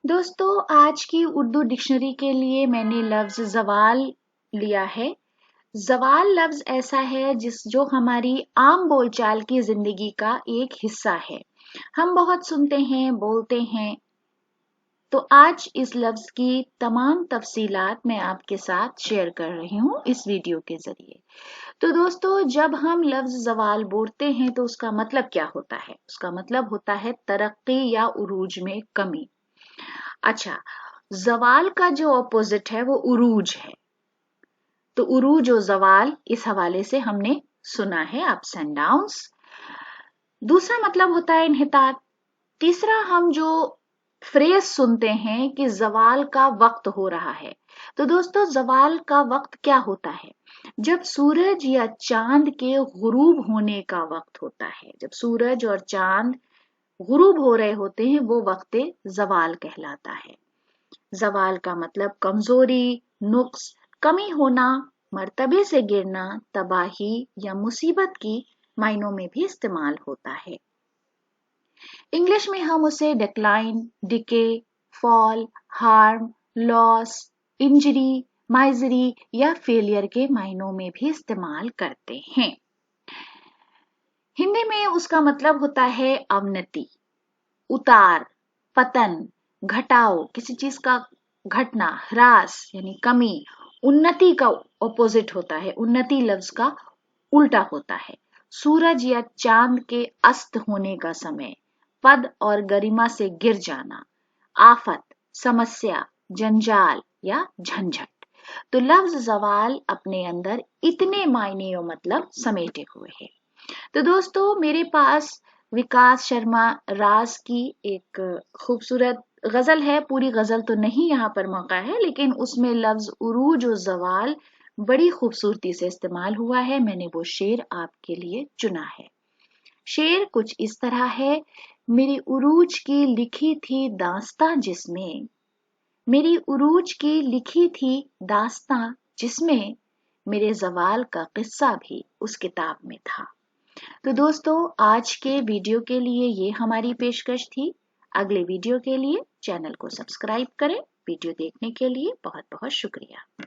दोस्तों, आज की उर्दू डिक्शनरी के लिए मैंने लफ्ज ज़वाल लिया है। ज़वाल लफ्ज ऐसा है जो हमारी आम बोलचाल की जिंदगी का एक हिस्सा है। हम बहुत सुनते हैं, बोलते हैं। तो आज इस लफ्ज की तमाम तफसीलात मैं आपके साथ शेयर कर रही हूँ इस वीडियो के जरिए। तो दोस्तों, जब हम लफ्ज ज़वाल बोलते हैं तो उसका मतलब क्या होता है? उसका मतलब होता है तरक्की या उरूज में कमी। अच्छा, ज़वाल का जो अपोजिट है वो उरूज है। तो उरूज और ज़वाल इस हवाले से हमने सुना है, अप्स एंड डाउन्स। दूसरा मतलब होता है इन्हितात। तीसरा, हम जो फ्रेज सुनते हैं कि ज़वाल का वक्त हो रहा है। तो दोस्तों, ज़वाल का वक्त क्या होता है? जब सूरज या चांद के गुरूब होने का वक्त होता है। जब सूरज और चांद गुरूब हो रहे होते हैं वो वक्त ज़वाल कहलाता है। ज़वाल का मतलब कमजोरी, नुक्स, कमी होना, मर्तबे से गिरना, तबाही या मुसीबत की मायनों में भी इस्तेमाल होता है। इंग्लिश में हम उसे decline, decay, fall, harm, loss, injury, misery या फेलियर के मायनों में भी इस्तेमाल करते हैं। हिंदी में उसका मतलब होता है अवनति, उतार, पतन, घटाव, किसी चीज का घटना, ह्रास यानी कमी। उन्नति का ऑपोजिट होता है, उन्नति लफ्ज का उल्टा होता है। सूरज या चांद के अस्त होने का समय, पद और गरिमा से गिर जाना, आफत, समस्या, जंजाल या झंझट। तो लफ्ज ज़वाल अपने अंदर इतने मायने और मतलब समेटे हुए हैं। तो दोस्तों, मेरे पास विकास शर्मा राज की एक खूबसूरत गजल है। पूरी गजल तो नहीं यहाँ पर मौका है, लेकिन उसमें लफ्ज उरूज और ज़वाल बड़ी खूबसूरती से इस्तेमाल हुआ है। मैंने वो शेर आपके लिए चुना है। शेर कुछ इस तरह है। मेरी उरूज की लिखी थी दास्तां जिसमें, मेरी उरूज की लिखी थी दास्तां जिसमें, मेरे ज़वाल का किस्सा भी उस किताब में था। तो दोस्तों, आज के वीडियो के लिए ये हमारी पेशकश थी। अगले वीडियो के लिए चैनल को सब्सक्राइब करें। वीडियो देखने के लिए बहुत बहुत शुक्रिया।